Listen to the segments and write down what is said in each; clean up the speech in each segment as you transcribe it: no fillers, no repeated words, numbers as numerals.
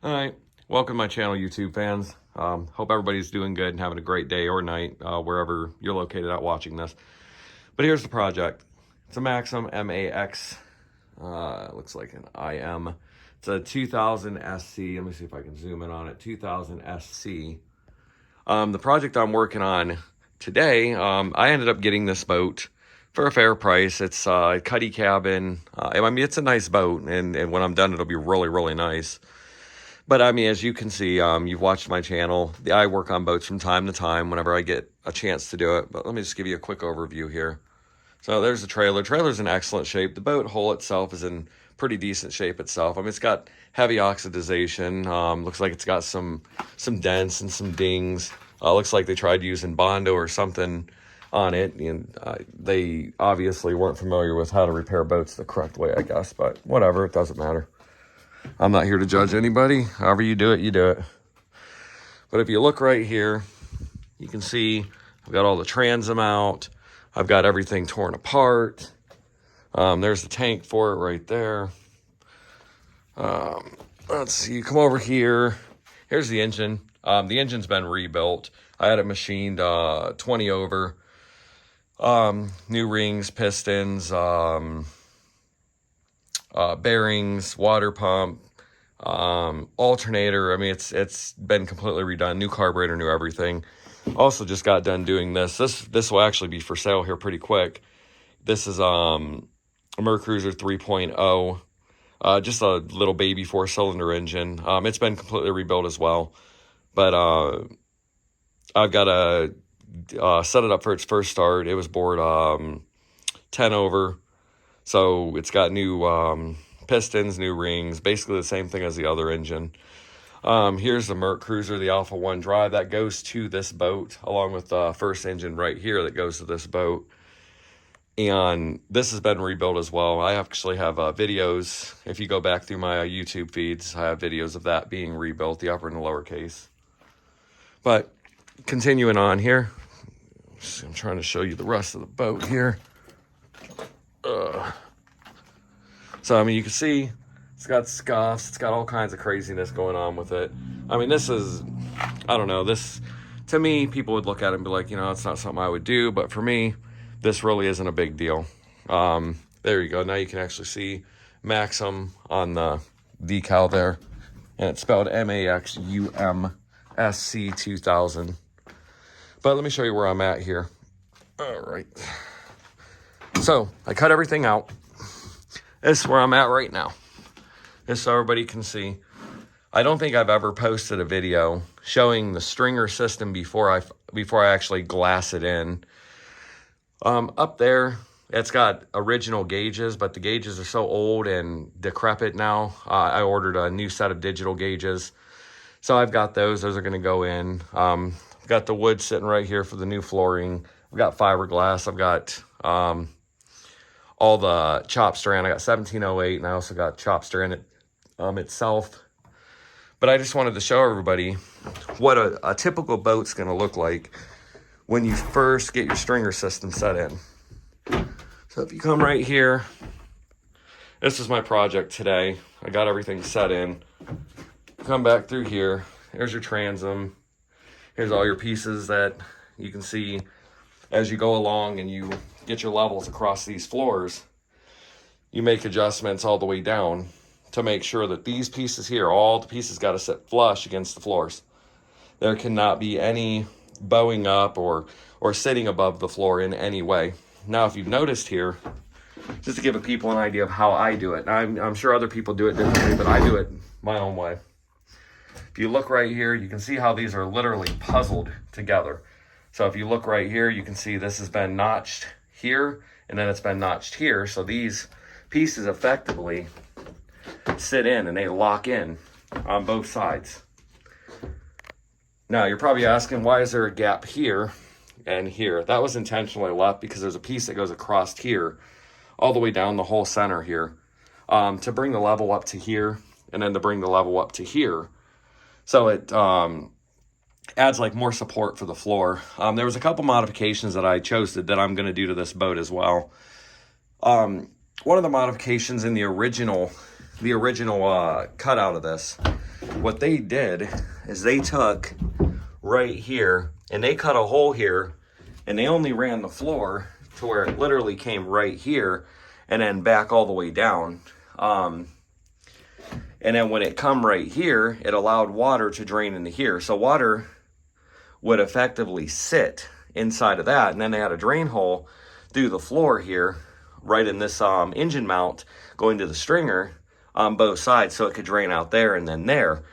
All right, welcome to my channel, YouTube fans. Hope everybody's doing good and having a great day or night, wherever you're located out watching this. But here's the project. It's a Maxum MAX, looks like an IM. It's a 2000 SC. Let me see if I can zoom in on it. 2000 SC. The project I'm working on today, I ended up getting this boat for a fair price. It's a cuddy cabin. I mean, it's a nice boat, and when I'm done, it'll be really, really nice. But I mean, as you can see, you've watched my channel. I work on boats from time to time whenever I get a chance to do it. But let me just give you a quick overview here. So there's the trailer. Trailer's in excellent shape. The boat hull itself is in pretty decent shape itself. I mean, it's got heavy oxidization. Looks like it's got some dents and some dings. Looks like they tried using Bondo or something on it. And they obviously weren't familiar with how to repair boats the correct way, I guess. But whatever, it doesn't matter. I'm not here to judge anybody. However you do it, you do it. But if you look right here, you can see I've got all the transom out. I've got everything torn apart. There's the tank for it right there. Let's see, come over here. Here's the engine. The engine's been rebuilt. I had it machined 20 over. New rings, pistons, bearings, water pump, alternator. I mean, it's been completely redone. New carburetor, new everything. Also just got done doing this. This will actually be for sale here pretty quick. This is a Mercruiser 3.0. Just a little baby 4-cylinder engine. It's been completely rebuilt as well. But I've got to set it up for its first start. It was bored 10 over. So it's got new pistons, new rings, basically the same thing as the other engine. Here's the Mercruiser, the Alpha 1 drive that goes to this boat, along with the first engine right here that goes to this boat. And this has been rebuilt as well. I actually have videos. If you go back through my YouTube feeds, I have videos of that being rebuilt, the upper and the lower case. But continuing on here, I'm trying to show you the rest of the boat here. So, I mean, you can see it's got scuffs. It's got all kinds of craziness going on with it. I mean, this is, I don't know, this, to me, people would look at it and be like, you know, it's not something I would do. But for me, this really isn't a big deal. There you go. Now you can actually see Maxum on the decal there. And it's spelled MAXUM sc2000. But let me show you where I'm at here. All right. So I cut everything out. This is where I'm at right now. Just so everybody can see. I don't think I've ever posted a video showing the stringer system before I actually glass it in. Up there, it's got original gauges, but the gauges are so old and decrepit now. I ordered a new set of digital gauges. So I've got those. Those are going to go in. I've got the wood sitting right here for the new flooring. I've got fiberglass. I've got all the chop strand. I got 1708, and I also got chop strand itself. But I just wanted to show everybody what a typical boat's going to look like when you first get your stringer system set in. So if you come right here, this is my project today. I got everything set in. Come back through here. Here's your transom. Here's all your pieces that you can see as you go along and you get your levels across these floors. You make adjustments all the way down to make sure that these pieces here, all the pieces got to sit flush against the floors. There cannot be any bowing up or sitting above the floor in any way. Now, if you've noticed here, just to give people an idea of how I do it. I'm sure other people do it differently, but I do it my own way. If you look right here, you can see how these are literally puzzled together. So if you look right here, you can see this has been notched here, and then it's been notched here. So these pieces effectively sit in and they lock in on both sides. Now, you're probably asking, why is there a gap here and here? That was intentionally left because there's a piece that goes across here, all the way down the whole center here, to bring the level up to here, and then to bring the level up to here. So it adds like more support for the floor. There was a couple modifications that I chose that I'm going to do to this boat as well. One of the modifications in the original cutout of this what they did is they took right here and they cut a hole here, and they only ran the floor to where it literally came right here and then back all the way down. And then when it come right here, it allowed water to drain into here. So water would effectively sit inside of that. And then they had a drain hole through the floor here, right in this engine mount going to the stringer on both sides, so it could drain out there and then there.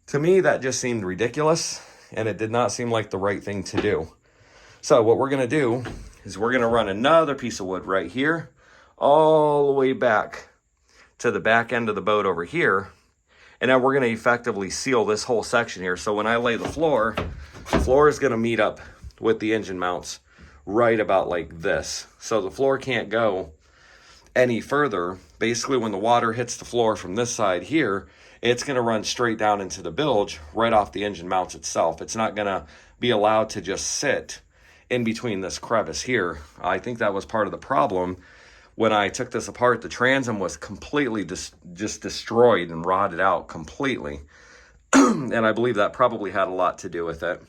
To me, that just seemed ridiculous, and it did not seem like the right thing to do. So what we're gonna do is we're gonna run another piece of wood right here, all the way back to the back end of the boat over here. And then we're gonna effectively seal this whole section here. So when I lay the floor is gonna meet up with the engine mounts right about like this. So the floor can't go any further. Basically, when the water hits the floor from this side here, it's gonna run straight down into the bilge right off the engine mounts itself. It's not gonna be allowed to just sit in between this crevice here. I think that was part of the problem. When I took this apart, the transom was completely just destroyed and rotted out completely. And I believe that probably had a lot to do with it.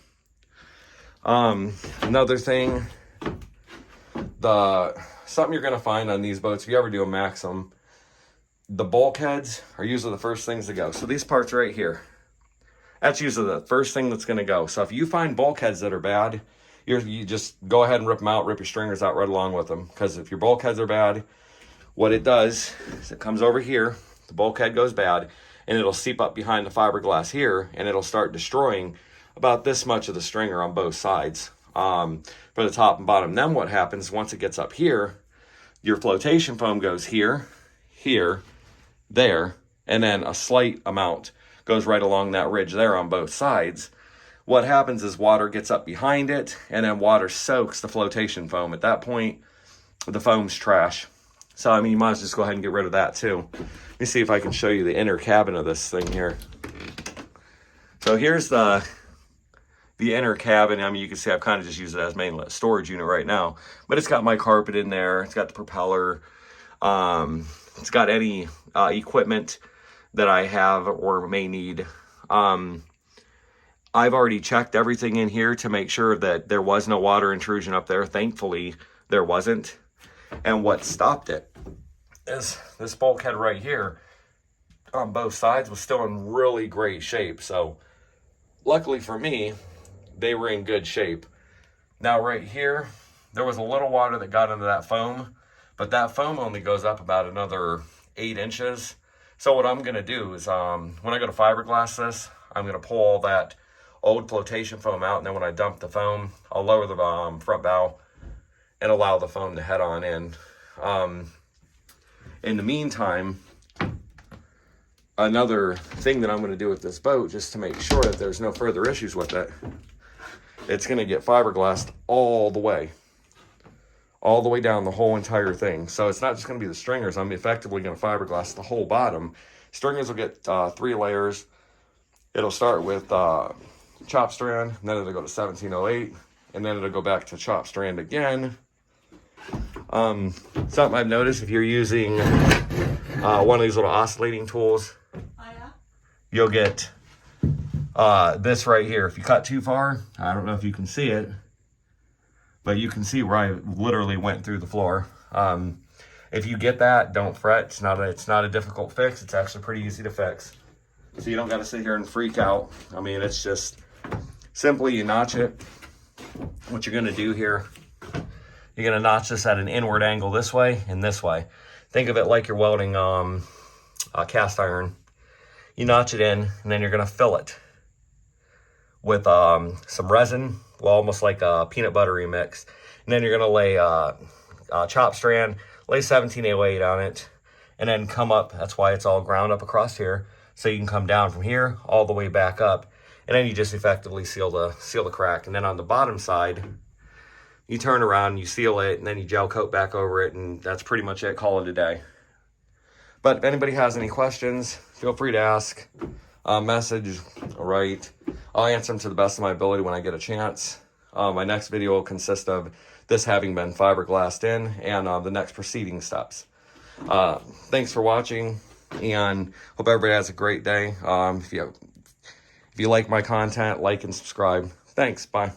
Another thing, something you're gonna find on these boats, if you ever do a Maxum, the bulkheads are usually the first things to go. So these parts right here, that's usually the first thing that's gonna go. So if you find bulkheads that are bad, you just go ahead and rip them out, rip your stringers out right along with them. Because if your bulkheads are bad, what it does is it comes over here, the bulkhead goes bad, and it'll seep up behind the fiberglass here, and it'll start destroying about this much of the stringer on both sides, for the top and bottom. Then what happens once it gets up here, your flotation foam goes here, here, there, and then a slight amount goes right along that ridge there on both sides. What happens is water gets up behind it, and then water soaks the flotation foam. At that point, the foam's trash. So, I mean, you might as well just go ahead and get rid of that too. Let me see if I can show you the inner cabin of this thing here. So here's the inner cabin. I mean, you can see I've kind of just used it as main storage unit right now. But it's got my carpet in there. It's got the propeller. It's got any equipment that I have or may need. I've already checked everything in here to make sure that there was no water intrusion up there. Thankfully, there wasn't. And what stopped it is this bulkhead right here on both sides was still in really great shape. So luckily for me, they were in good shape. Now right here, there was a little water that got into that foam, but that foam only goes up about another 8 inches. So what I'm gonna do is when I go to fiberglass this, I'm gonna pull all that old flotation foam out, and then when I dump the foam, I'll lower the front bow and allow the foam to head on in. In the meantime, another thing that I'm going to do with this boat, just to make sure that there's no further issues with it, it's going to get fiberglassed all the way down the whole entire thing. So it's not just going to be the stringers. I'm effectively going to fiberglass the whole bottom. Stringers will get 3 layers. It'll start with chop strand, and then it'll go to 1708, and then it'll go back to chop strand again. Something I've noticed, if you're using one of these little oscillating tools, you'll get this right here. If you cut too far, I don't know if you can see it, but you can see where I literally went through the floor. If you get that, don't fret. It's not a difficult fix. It's actually pretty easy to fix. So you don't got to sit here and freak out. I mean, it's just simply you notch it. What you're going to do here, you're going to notch this at an inward angle this way and this way. Think of it like you're welding a cast iron. You notch it in, and then you're going to fill it with some resin, well, almost like a peanut buttery mix. And then you're going to lay chop strand, lay 1708 on it, and then come up. That's why it's all ground up across here. So you can come down from here all the way back up, and then you just effectively seal the crack. And then on the bottom side, you turn around, you seal it, and then you gel coat back over it, and that's pretty much it. Call it a day. But if anybody has any questions, feel free to ask, message, write. I'll answer them to the best of my ability when I get a chance. My next video will consist of this having been fiberglassed in and the next proceeding steps. Thanks for watching. And hope everybody has a great day. If you like my content, like and subscribe. Thanks. Bye.